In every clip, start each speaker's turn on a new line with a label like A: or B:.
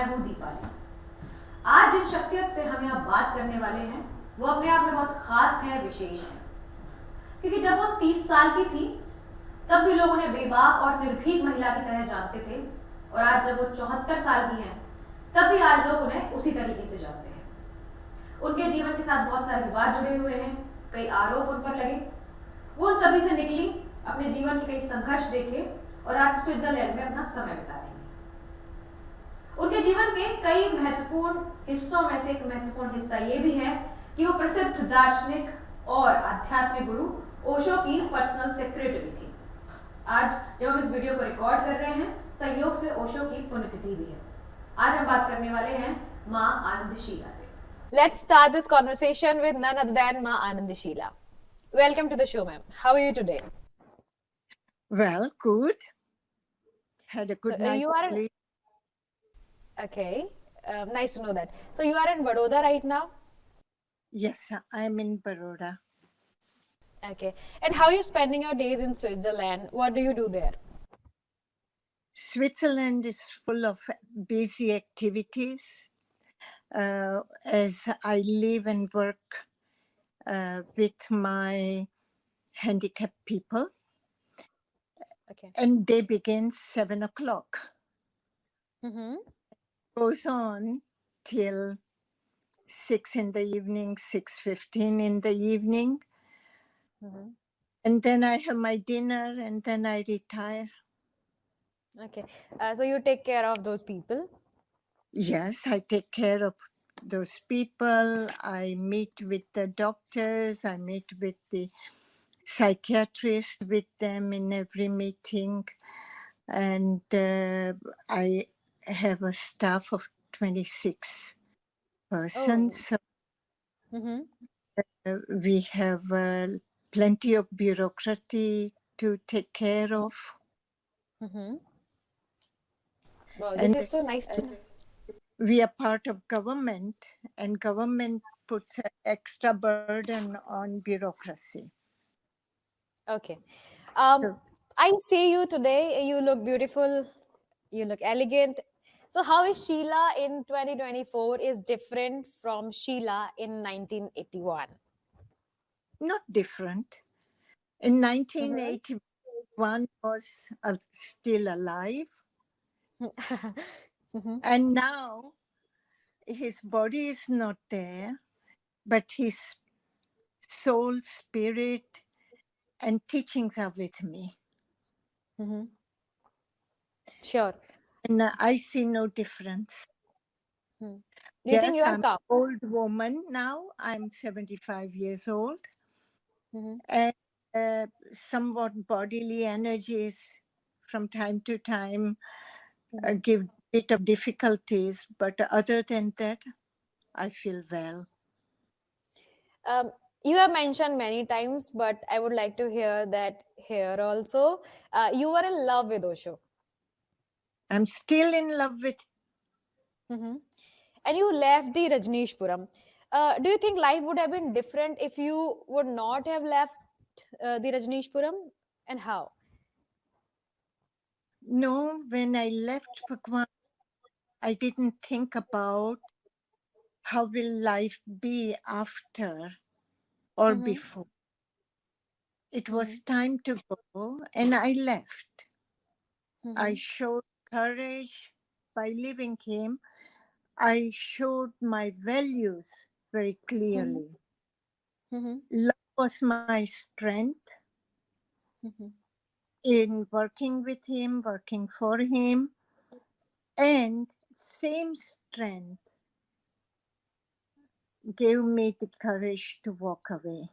A: हूँ दीपाली। आज जिन शख्सियत से हम यहाँ बात करने वाले हैं वो अपने आप में बहुत खास है, विशेष है। क्योंकि जब वो 30 साल की थी तब भी लोग उन्हें बेबाक और निर्भीक महिला की तरह जानते थे, और आज जब वो 74 साल की हैं तब भी आज लोग उन्हें उसी तरीके से जानते हैं। उनके जीवन के साथ बहुत सारे विवाद जुड़े हुए हैं, कई आरोप उन पर लगे। वो उन सभी से निकली, अपने जीवन के कई संघर्ष देखे और आज स्विट्जरलैंड में अपना समय बिता रही है। उनके जीवन के कई महत्वपूर्ण हिस्सों में से एक महत्वपूर्ण हिस्सा ये भी है कि वो प्रसिद्ध दार्शनिक और आध्यात्मिक गुरु ओशो की पर्सनल सेक्रेटरी थी। आज जब हम इस वीडियो को रिकॉर्ड कर रहे हैं, संयोग से ओशो की पुण्यतिथि भी है। आज हम बात करने वाले हैं मां आनंद शीला से। Let's start this conversation with none other than Maa Anand Sheela. Welcome to the show, ma'am. How are you today?
B: Well, good. Had a good night's sleep.
A: Okay, nice to know that. So you are in Baroda right now?
B: Yes, I'm in Baroda.
A: Okay. And how are you spending your days in Switzerland? What do you do there?
B: Switzerland is full of busy activities. As I live and work with my handicapped people.
A: Okay.
B: And they begin 7 o'clock.
A: Mm-hmm.
B: Goes on till 6 in the evening, 6:15 in the evening.
A: Mm-hmm.
B: And then I have my dinner and then I retire.
A: Okay. So you take care of those people?
B: Yes, I take care of those people. I meet with the doctors. I meet with the psychiatrist with them in every meeting. And I have a staff of 26 persons.
A: Oh. Mm-hmm.
B: We have plenty of bureaucracy to take care of.
A: Mm-hmm. Wow, this is so nice to know.
B: We are part of government, and government puts an extra burden on bureaucracy.
A: Okay. I see you today. You look beautiful. You look elegant. So how is Sheila in 2024 is different from Sheila in 1981?
B: Not different. In 1981 was still alive.
A: Mm-hmm.
B: And now his body is not there, but his soul, spirit, and teachings are with me.
A: Mm-hmm. Sure.
B: And I see no difference.
A: Do you think you are
B: I'm
A: calm?
B: an old woman now. I'm 75 years old.
A: Mm-hmm.
B: And somewhat bodily energies from time to time give a bit of difficulties. But other than that, I feel well.
A: You have mentioned many times, but I would like to hear that here also. You were in love with Osho.
B: I'm still in love with.
A: Mm-hmm. And you left the Rajneeshpuram. Do you think life would have been different if you would not have left the Rajneeshpuram? And how?
B: No, when I left Bhagwan, I didn't think about how will life be after or before. It was time to go, and I left. I showed courage by leaving him. I showed my values very clearly. Love was my strength in working with him, working for him, and same strength gave me the courage to walk away.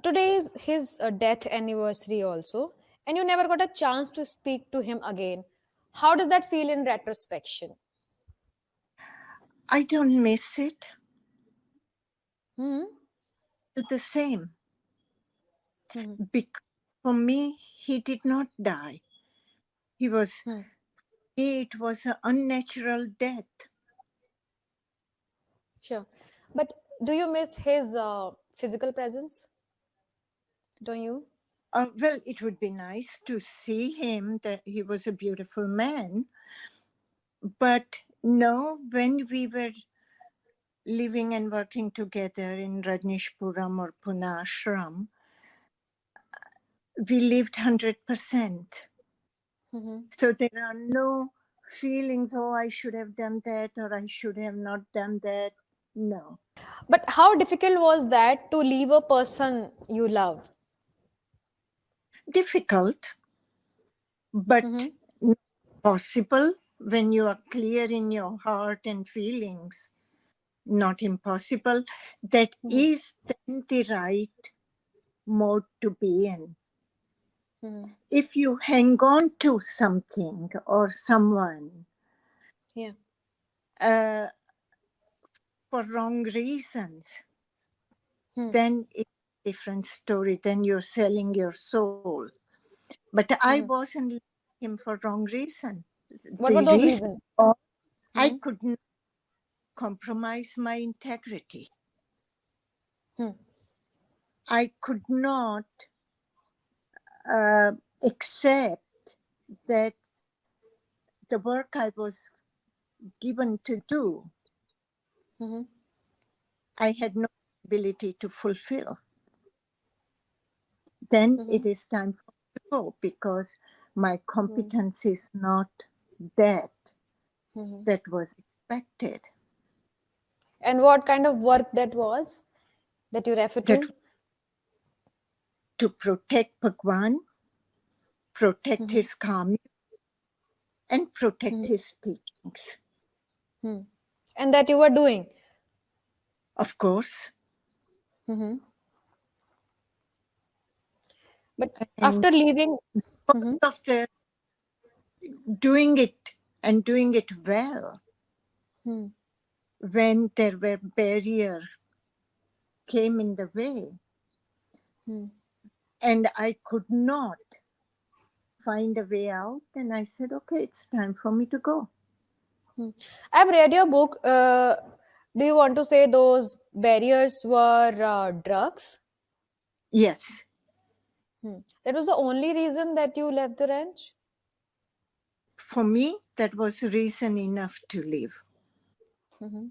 A: Today is his death anniversary also, and you never got a chance to speak to him again. How does that feel in retrospection?
B: I don't miss it.
A: Mm-hmm.
B: It's the same. Because for me, he did not die. It was an unnatural death.
A: Sure. But do you miss his physical presence? Don't you?
B: Well, it would be nice to see him, that he was a beautiful man. But no, when we were living and working together in Rajneeshpuram or Pune ashram, we lived 100%.
A: Mm-hmm.
B: So there are no feelings, oh, I should have done that or I should have not done that. No.
A: But how difficult was that to leave a person you love?
B: Difficult, but
A: Mm-hmm.
B: not possible when you are clear in your heart and feelings. Not impossible. That
A: Mm-hmm.
B: is then the right mode to be in.
A: Mm-hmm.
B: If you hang on to something or someone
A: Yeah.
B: uh, for wrong reasons,
A: Hmm.
B: then it's a different story. Then you're selling your soul. But I
A: Mm-hmm.
B: wasn't leaving him for wrong reason.
A: What
B: The
A: were those
B: reason
A: reasons?
B: was I
A: Mm-hmm.
B: could not compromise my integrity.
A: Hmm.
B: I could not uh, accept that the work I was given to do,
A: Mm-hmm.
B: I had no ability to fulfill. Then
A: Mm-hmm.
B: it is time for me to go because my competence is not that
A: Mm-hmm.
B: that was expected.
A: And what kind of work that was that you refer
B: That
A: to?
B: to protect Bhagwan, protect
A: Mm-hmm.
B: his karma, and protect
A: Mm-hmm.
B: his teachings.
A: Hmm. And that you were doing.
B: Of course.
A: Mm-hmm. But
B: And
A: after leaving,
B: because
A: mm-hmm.
B: of the doing it and doing it well,
A: Hmm.
B: when there were barriers came in the way,
A: Hmm.
B: and I could not find a way out, then I said, okay, it's time for me to go.
A: Hmm. I've read your book. Do you want to say those barriers were drugs?
B: Yes,
A: That was the only reason that you left the ranch?
B: for me, that was reason enough to leave.
A: Mm-hmm.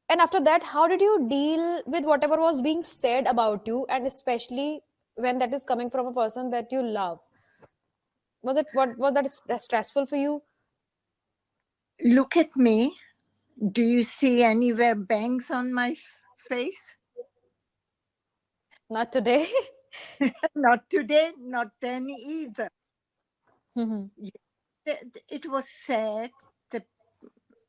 A: And after that, how did you deal with whatever was being said about you, and especially when that is coming from a person that you love? Was that stressful for you?
B: Look at me. Do you see anywhere bangs on my face?
A: Not today.
B: Not today, not then either.
A: Mm-hmm.
B: It was sad that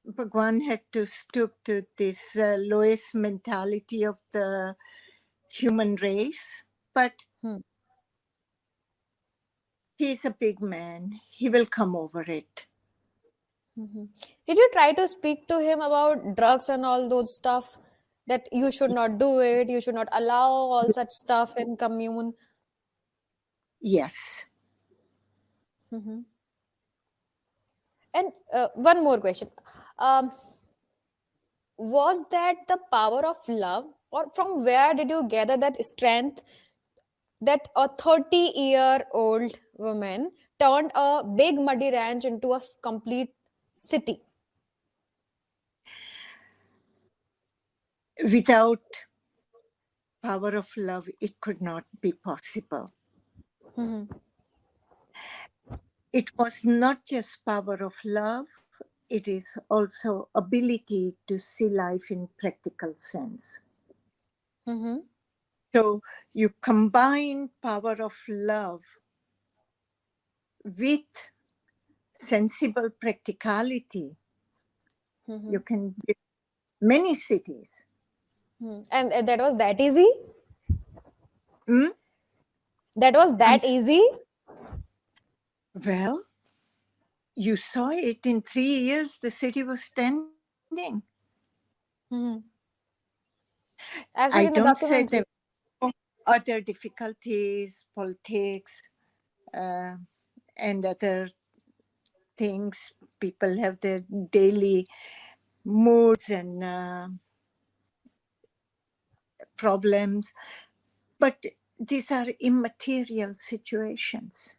B: Bhagwan had to stoop to this lowest mentality of the human race. But he's a big man. He will come over it.
A: Mm-hmm. Did you try to speak to him about drugs and all those stuff? That you should not do it, you should not allow all such stuff in commune.
B: Yes.
A: Mm-hmm. And one more question. Um, was that the power of love, or from where did you gather that strength that a 30-year-old woman turned a big muddy ranch into a complete city?
B: Without power of love, it could not be possible.
A: Mm-hmm.
B: It was not just power of love, it is also ability to see life in practical sense.
A: Mm-hmm.
B: So you combine power of love with sensible practicality,
A: Mm-hmm.
B: you can build many cities.
A: And that was that easy?
B: Hmm?
A: That was
B: I'm
A: that easy?
B: well, you saw it in 3 years, the city was standing.
A: Mm-hmm.
B: I
A: I've seen in
B: don't
A: the
B: say there
A: documentary.
B: were other difficulties, politics, uh, and other things. People have their daily moods and problems. But these are immaterial situations.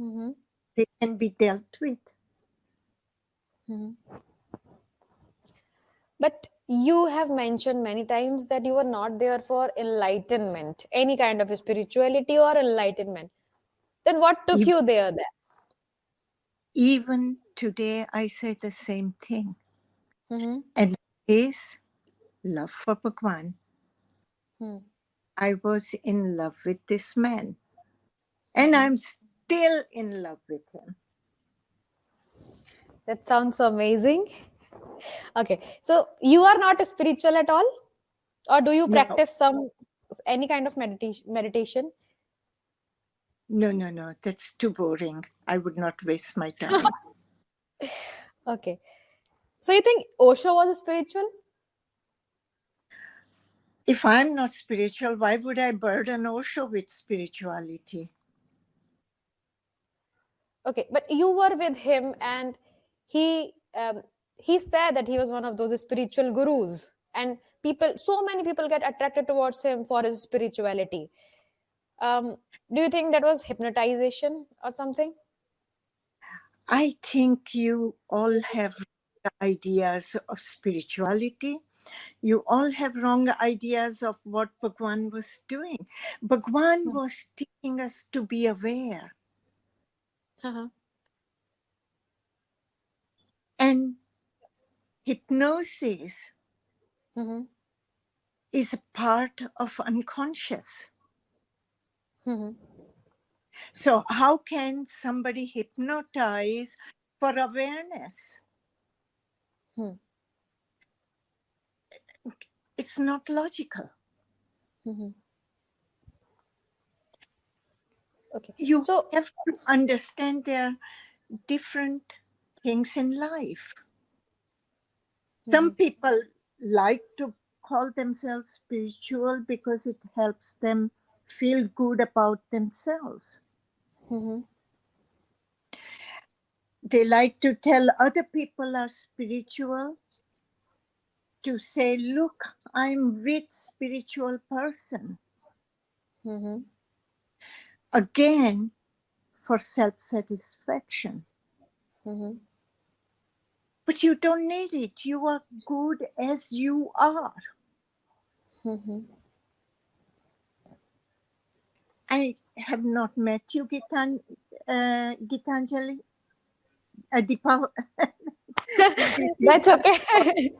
C: Mm-hmm.
B: They can be dealt with.
C: Mm-hmm. But you have mentioned many times that you were not there for enlightenment, any kind of spirituality or enlightenment. Then what took
B: E-
C: you there?
B: Even today, I say the same thing.
C: Mm-hmm.
B: And it is love for Bhagwan.
C: Hmm.
B: I was in love with this man, and I'm still in love with him.
C: That sounds so amazing. Okay, so you are not spiritual at all, or do you
B: No,
C: practice any kind of meditation?
B: no. That's too boring. I would not waste my time.
C: Okay, so you think Osho was spiritual?
B: If I'm not spiritual, why would I burden Osho with spirituality?
C: Okay, but you were with him, and he he said that he was one of those spiritual gurus, and so many people get attracted towards him for his spirituality. Um, do you think that was hypnotization or something?
B: I think you all have ideas of spirituality. You all have wrong ideas of what Bhagwan was doing. Bhagwan was teaching us to be aware.
C: Uh-huh.
B: And hypnosis
C: Mm-hmm.
B: is a part of unconscious.
C: Mm-hmm.
B: So how can somebody hypnotize for awareness?
C: Hmm.
B: It's not logical.
C: Mm-hmm. Okay,
B: You
C: so
B: have to understand there are different things in life. Some people like to call themselves spiritual because it helps them feel good about themselves.
C: mm-hmm.
B: They like to tell other people are spiritual to say, look, I'm with spiritual person.
C: Mm-hmm.
B: Again, for self-satisfaction.
C: Mm-hmm.
B: But you don't need it. You are good as you are.
C: Mm-hmm.
B: I have not met you, Gitanjali. Deepa,
C: That's
B: Deepika.
C: okay.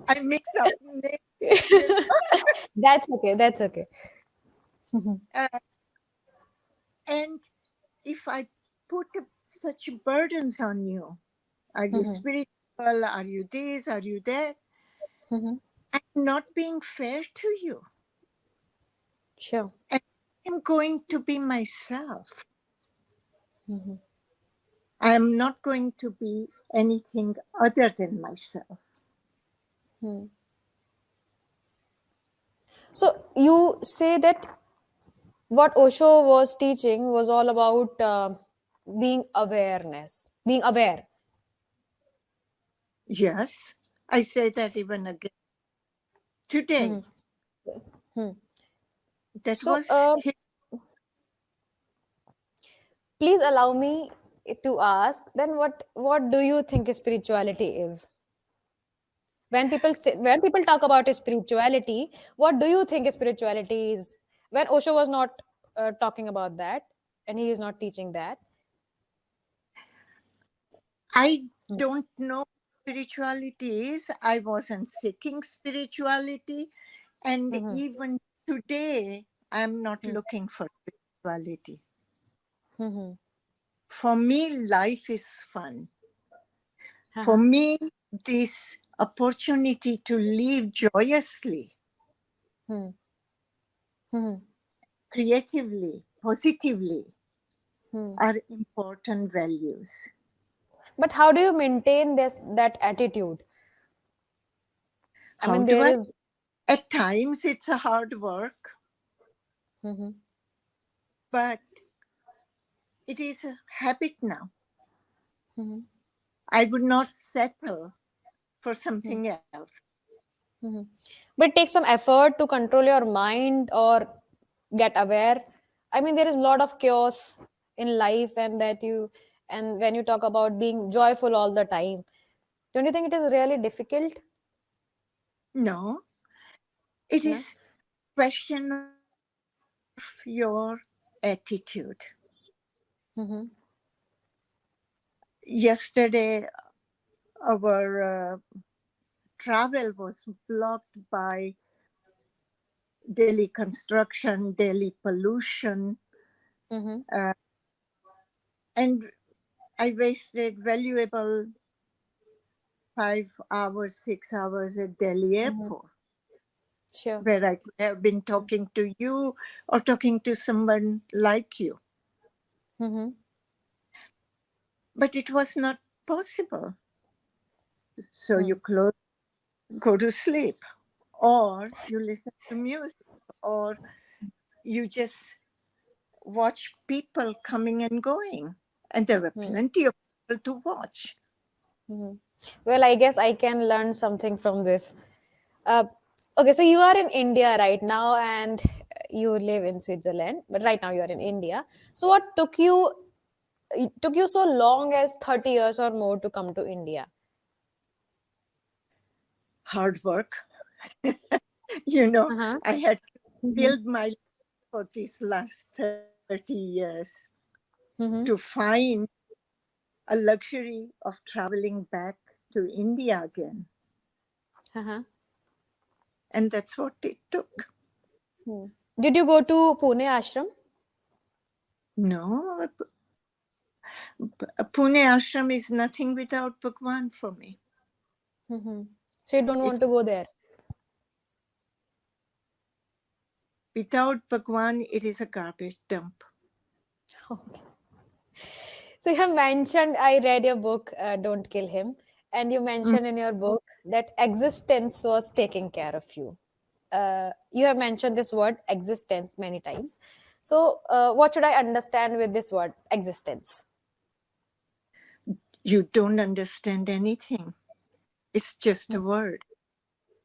B: I mix up names, you know.
C: That's okay. That's okay.
B: Uh, and if I put such burdens on you, are you
C: Mm-hmm.
B: spiritual? Are you this? Are you that?
C: Mm-hmm.
B: I'm not being fair to you.
C: Sure.
B: And I'm going to be myself.
C: Mm-hmm.
B: I'm not going to be anything other than myself.
C: So you say that what Osho was teaching was all about being aware.
B: Yes, I say that even again today.
C: Mm-hmm. Hmm.
B: That
C: So
B: was
C: please allow me to ask. Then what do you think spirituality is? When people talk about spirituality, what do you think spirituality is? When Osho was not talking about that, and he is not teaching that.
B: I don't know what spirituality is. I wasn't seeking spirituality. And
C: Mm-hmm.
B: even today, I'm not looking for spirituality.
C: Mm-hmm.
B: For me, life is fun. For
C: Uh-huh.
B: me, this opportunity to live joyously,
C: Mm-hmm.
B: creatively, positively
C: Hmm.
B: are important values.
C: But how do you maintain that attitude? I
B: How
C: mean,
B: do
C: there
B: I?
C: is.
B: At times, it's a hard work,
C: Mm-hmm.
B: but it is a habit now.
C: Mm-hmm.
B: I would not settle for something else.
C: Mm-hmm. But it takes some effort to control your mind, or get aware? I mean, there is a lot of chaos in life, and when you talk about being joyful all the time, don't you think it is really difficult?
B: No, it
C: No.
B: is question of your attitude.
C: Mm-hmm.
B: Yesterday, our travel was blocked by Delhi construction, Delhi pollution,
C: Mm-hmm.
B: and I wasted valuable 5 hours, 6 hours at Delhi
C: Mm-hmm.
B: airport,
C: Sure.
B: where I could have been talking to you or talking to someone like you.
C: Mm-hmm.
B: But it was not possible. So
C: Hmm.
B: you close, go to sleep, or you listen to music, or you just watch people coming and going. And there were
C: Hmm.
B: plenty of people to watch.
C: Hmm. Well, I guess I can learn something from this. Uh, okay, so you are in India right now, and you live in Switzerland, but right now you are in India. So, what took you? It took you so long as 30 years or more to come to India?
B: Hard work. You know,
C: Uh-huh.
B: I had
C: Mm-hmm.
B: built my life for these last 30 years to
C: Mm-hmm.
B: find a luxury of traveling back to India again.
C: Uh-huh.
B: And that's what it took.
C: Hmm. Did you go to Pune ashram?
B: No, Pune ashram is nothing without Bhagwan for me.
C: Mm-hmm. So you don't
B: It,
C: want to go there?
B: without Bhagwan, it is a garbage dump.
C: Okay. So you have mentioned, I read your book, Don't Kill Him, and you
B: Mm.
C: mentioned in your book that existence was taking care of you. You have mentioned this word existence many times. So, what should I understand with this word existence?
B: You don't understand anything. It's just a word.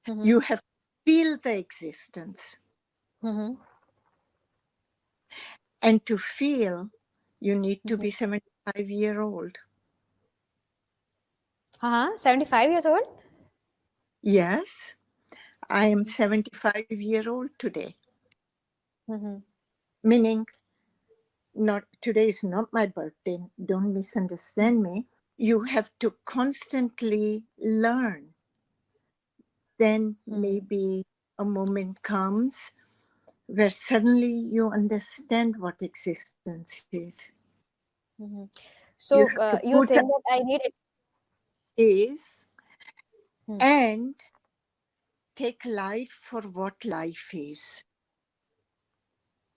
C: Mm-hmm.
B: You have to feel the existence.
C: Mm-hmm.
B: And to feel, you need to
C: Mm-hmm.
B: be 75-year-old.
C: 75 years old?
B: Yes, I am 75-year-old today.
C: Mm-hmm.
B: Meaning, not today is not my birthday. Don't misunderstand me. You have to constantly learn. Then maybe a moment comes where suddenly you understand what existence is.
C: Mm-hmm.
B: You
C: So,
B: have to
C: you
B: put
C: think
B: up
C: that I need.
B: is
C: Hmm.
B: and take life for what life is.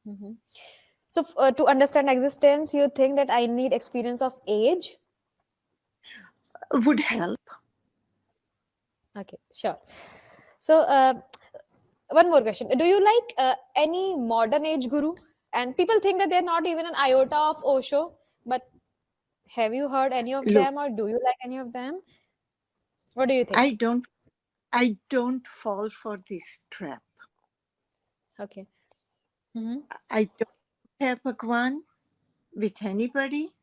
C: Mm-hmm. So, to understand existence, you think that I need experience of age?
B: Would help.
C: Okay, sure. So, one more question. Do you like any modern age guru? And people think that they're not even an iota of Osho, but have you heard any of
B: Look,
C: them or do you like any of them? What do you
B: I
C: think?
B: don't I don't fall for this trap.
C: Okay. Mm-hmm.
B: I don't compare Bhagwan with anybody.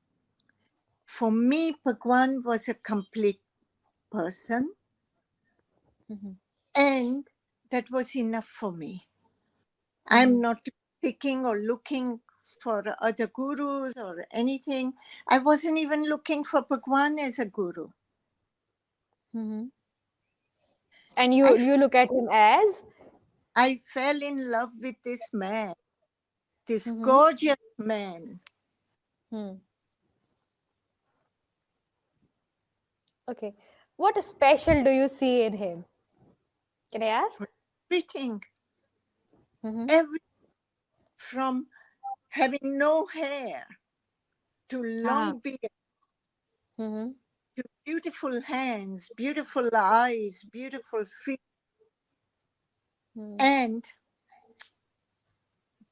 B: For me, Bhagwan was a complete person,
C: Mm-hmm.
B: and that was enough for me.
C: Mm-hmm.
B: I'm not picking or looking for other gurus or anything. I wasn't even looking for Bhagwan as a guru.
C: Mm-hmm. And
B: I,
C: you look at him as.
B: I fell in love with this man, this
C: Mm-hmm.
B: gorgeous man.
C: Hmm. Okay. What special do you see in him? Can I ask?
B: Everything,
C: Mm-hmm.
B: every from having no hair to
C: Ah.
B: long beard
C: Mm-hmm.
B: to beautiful hands, beautiful eyes, beautiful feet,
C: Mm-hmm.
B: and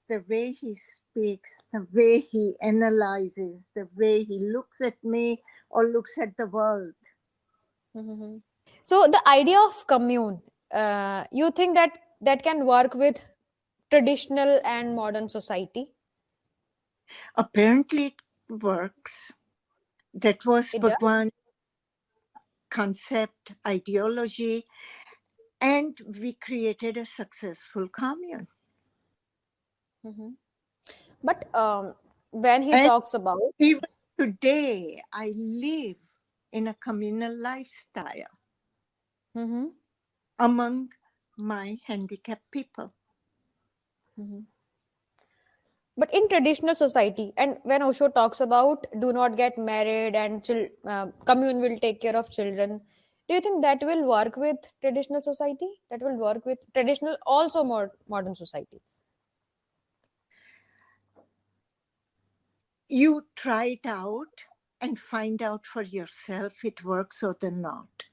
B: the way he speaks, the way he analyzes, the way he looks at me or looks at the world.
C: Mm-hmm. So the idea of commune, you think that that can work with traditional and modern society?
B: Apparently, it works. That was
C: It does.
B: Bhagwan's concept, ideology, and we created a successful commune.
C: Mhm. But when he
B: And
C: talks about,
B: even today, I live in a communal lifestyle
C: Mhm.
B: among my handicapped people.
C: But in traditional society, and when Osho talks about do not get married and commune will take care of children, do you think that will work with traditional society? That will work with traditional, also more modern society?
B: You try it out and find out for yourself it works or not.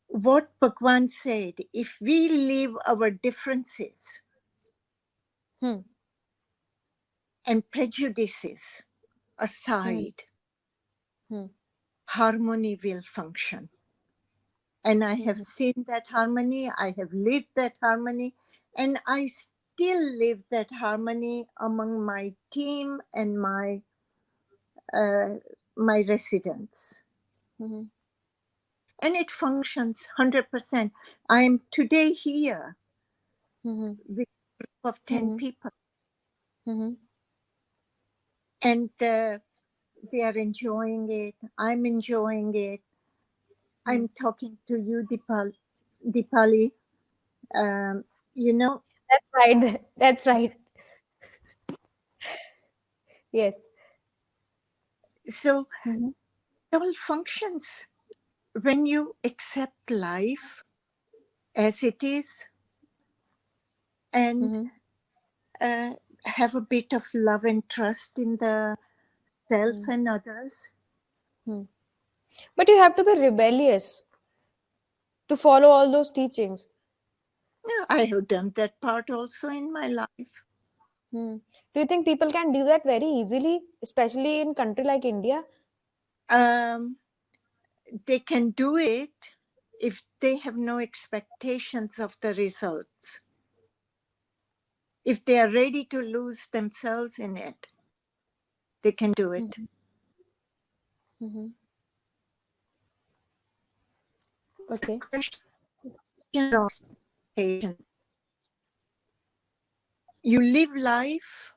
B: What Bhagwan said, if we leave our differences
C: Hmm.
B: and prejudices
C: Hmm.
B: aside,
C: Hmm.
B: harmony will function. And I have
C: Hmm.
B: seen that harmony, I have lived that harmony, and I still live that harmony among my team and my residents.
C: Hmm.
B: And it functions 100%. I'm today here
C: Hmm.
B: with a group of 10
C: Hmm.
B: people,
C: Hmm.
B: and they are enjoying it. I'm enjoying it. I'm talking to you, Dipali. Um, you know,
C: That's right. That's right. Yes.
B: so
C: Hmm.
B: it all functions when you accept life as it is and
C: Hmm.
B: uh, have a bit of love and trust in the self and others.
C: But you have to be rebellious to follow all those teachings.
B: Yeah, I have done that part also in my life.
C: Hmm. Do you think people can do that very easily, especially in country like India?
B: Um, they can do it if they have no expectations of the results. If they are ready to lose themselves in it, they can do it.
C: Mm-hmm.
B: It's a
C: Okay.
B: question of patience. You live life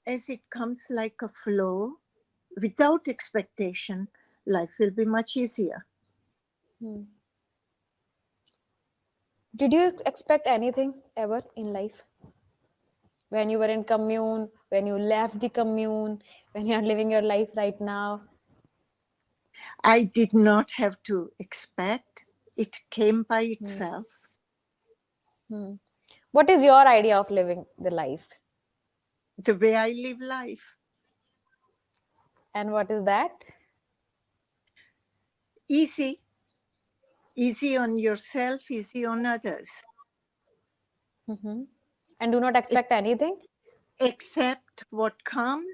B: as it comes like a flow without expectation. Life will be much easier.
C: Did you expect anything ever in life? When you were in commune, when you left the commune, when you are living your life right now?
B: I did not have to expect. It came by itself.
C: What is your idea of living the life?
B: The way I live life.
C: And what is that?
B: Easy. Easy on yourself, easy on others.
C: And do not
B: It,
C: expect anything?
B: accept what comes,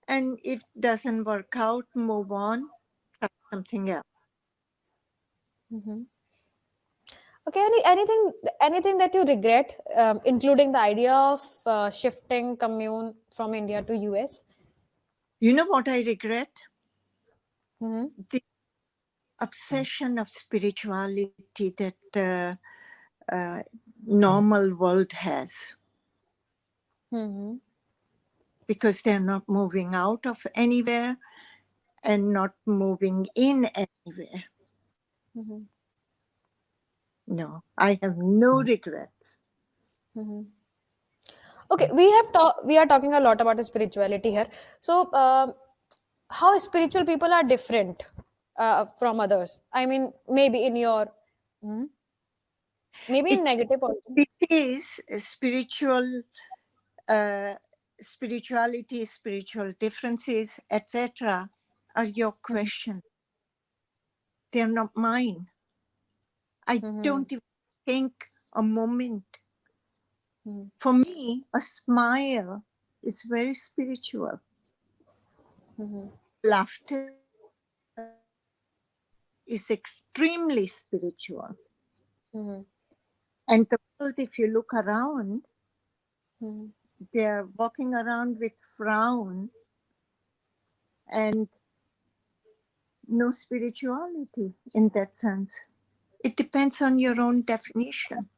B: and if it doesn't work out, move on, try something else.
C: Okay, anything that you regret, including the idea of shifting commune from India to US?
B: You know what I regret?
C: Mm-hmm.
B: The obsession of spirituality that uh, normal world has,
C: Mm-hmm.
B: because they're not moving out of anywhere and not moving in anywhere. No, I have no regrets.
C: Okay, we are talking a lot about spirituality here. So, how spiritual people are different from others? I mean, maybe in your, Mhm. maybe in
B: It's
C: negative also.
B: it is a uh, spirituality, spiritual differences, etc. are your question. They're not mine. I
C: Mhm.
B: don't even think a moment. For me, a smile is very spiritual. Laughter is extremely spiritual.
C: Mhm.
B: And the world, if you look around,
C: Mhm.
B: They're walking around with frown and no spirituality in that sense. It depends on your own definition.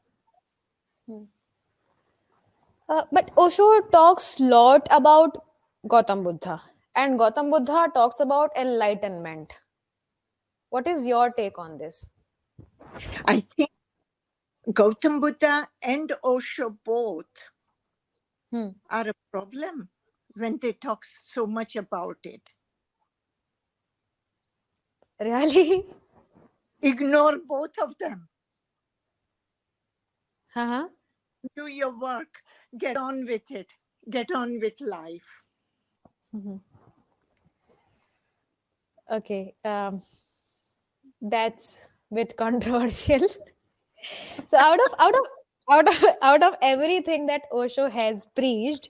C: But Osho talks lot about Gautam Buddha, and Gautam Buddha talks about enlightenment. What is your take on this?
B: I think Gautam Buddha and Osho both
C: Hmm.
B: are a problem when they talk so much about it.
C: Really?
B: Ignore both of them.
C: Uh-huh.
B: Do your work. Get on with it. Get on with life.
C: Okay. That's a bit controversial. So out of everything that Osho has preached,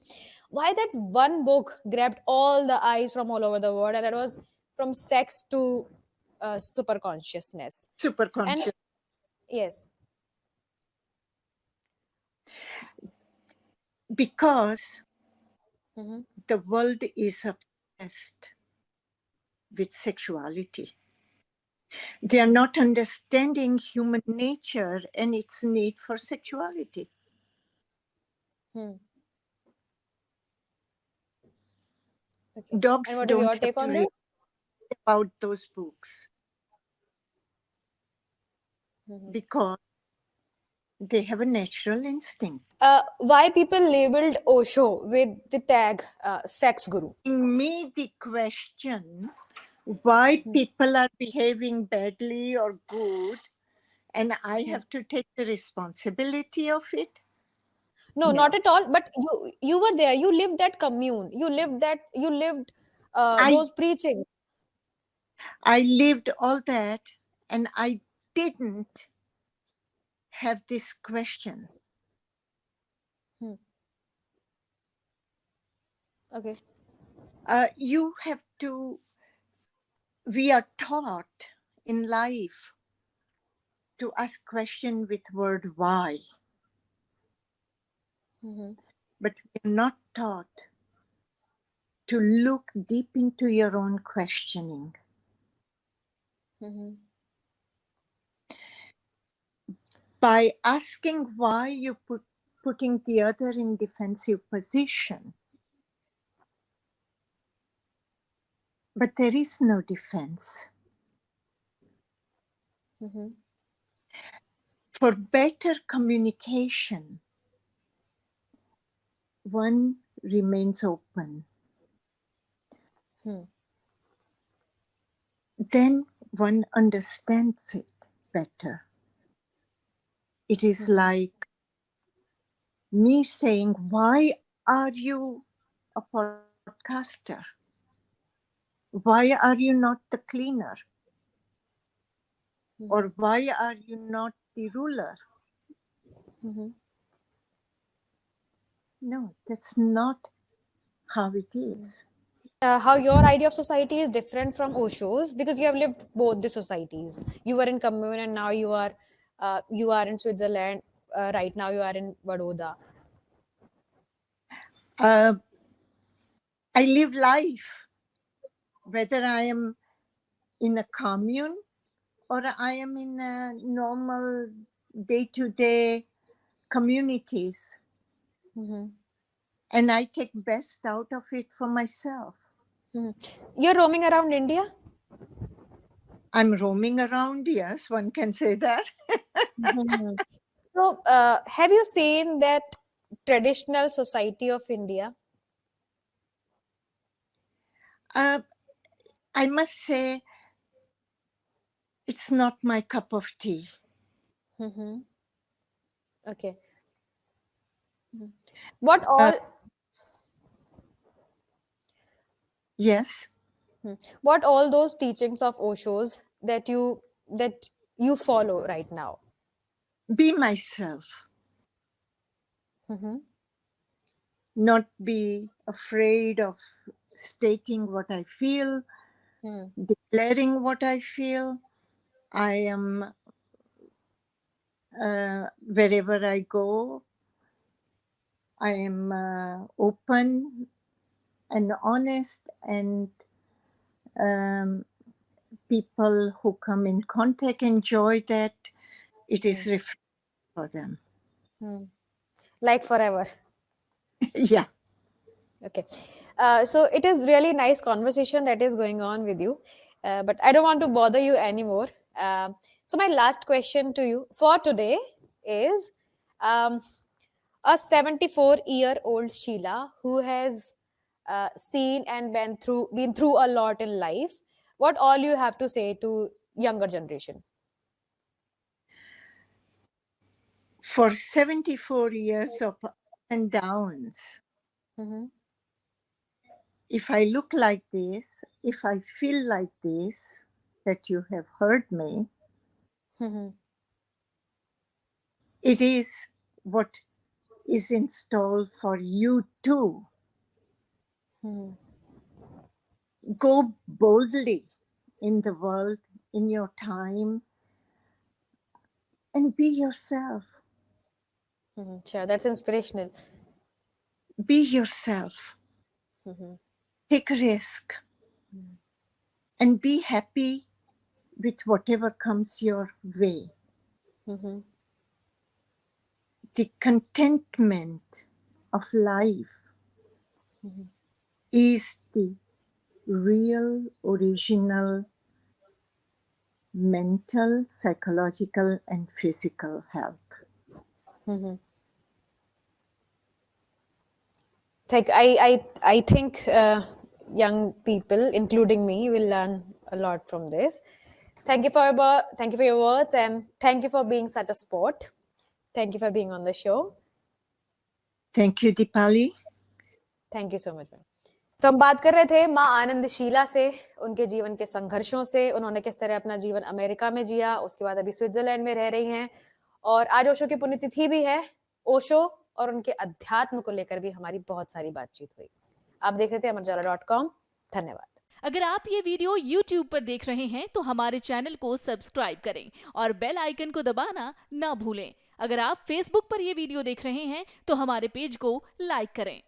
C: why that one book grabbed all the eyes from all over the world, and that was From Sex to Super Consciousness.
B: Super
C: And
B: conscious.
C: yes.
B: Because
C: Mhm.
B: the world is obsessed with sexuality. They are not understanding human nature and its need for sexuality.
C: Hmm. Okay. And
B: Dogs
C: what is
B: don't
C: your
B: have
C: take
B: to
C: on this?
B: read about those books
C: Mhm.
B: because they have a natural instinct.
C: Why people labeled Osho with the tag sex guru?
B: Me, the question why people are behaving badly or good, and I have to take the responsibility of it.
C: No, not
B: No,
C: at all. But you were there. You lived that commune. You lived
B: I
C: those preachings.
B: I lived all that, and I didn't have this question.
C: Hmm. Okay.
B: You have to. We are taught in life to ask question with word why,
C: Mm-hmm.
B: but we are not taught to look deep into your own questioning.
C: Mm-hmm.
B: By asking why you putting the other in defensive position, but there is no defense.
C: Mm-hmm.
B: For better communication, one remains open.
C: Hmm.
B: Then one understands it better. It is
C: Mm-hmm.
B: like me saying, why are you a podcaster? Why are you not the cleaner?
C: Mm-hmm.
B: Or why are you not the ruler?
C: Mm-hmm.
B: No, that's not how it is.
C: How your idea of society is different from Osho's, because you have lived both the societies. You were in commune, and now you are in Switzerland. Right now, you are in Vadodara.
B: Uh, I live life, whether I am in a commune or I am in a normal day-to-day communities,
C: Mm-hmm.
B: and I take best out of it for myself.
C: Mm-hmm. You're roaming around India.
B: I'm roaming around, yes, one can say that.
C: Mm-hmm. So, have you seen that traditional society of India?
B: uh, I must say, it's not my cup of tea.
C: Mm-hmm. Okay. What
B: Uh,
C: all?
B: yes,
C: What all those teachings of Osho's that you follow right now?
B: be myself,
C: Mm-hmm.
B: not be afraid of stating what I feel,
C: Hmm.
B: declaring what I feel. I am, wherever I go, I am open and honest, and people who come in contact enjoy that. It is refreshing for them.
C: Like forever.
B: Yeah.
C: Okay. So it is really nice conversation that is going on with you. But I don't want to bother you anymore. So my last question to you for today is um, a 74-year-old Sheila who has seen and been through a lot in life. What all you have to say to younger generation?
B: For 74 years of ups and downs, if I look like this, if I feel like this, that you have heard me, it is what is installed for you too. Go boldly in the world, in your time, and be yourself.
C: Sure, that's inspirational.
B: Be yourself. Take a risk. And be happy with whatever comes your way. The contentment of life is the real, original mental, psychological, and physical health.
C: I think young people, including me, will learn a lot from this. Thank you for your words, and thank you for being such a sport. Thank you for being on the show.
B: Thank you, Dipali.
C: Thank you so much ma'am. तो हम बात कर रहे थे माँ आनंद शीला से, उनके जीवन के संघर्षों से, उन्होंने किस तरह अपना जीवन अमेरिका में जिया, उसके बाद अभी स्विट्जरलैंड में रह रही हैं, और आज ओशो की पुण्यतिथि भी है। ओशो और उनके अध्यात्म को लेकर भी हमारी बहुत सारी बातचीत हुई। आप देख रहे थे अमरजाला.com। धन्यवाद।
D: अगर आप ये वीडियो YouTube पर देख रहे हैं तो हमारे चैनल को सब्सक्राइब करें और बेल आइकन को दबाना ना भूलें। अगर आप Facebook पर ये वीडियो देख रहे हैं तो हमारे पेज को लाइक करें।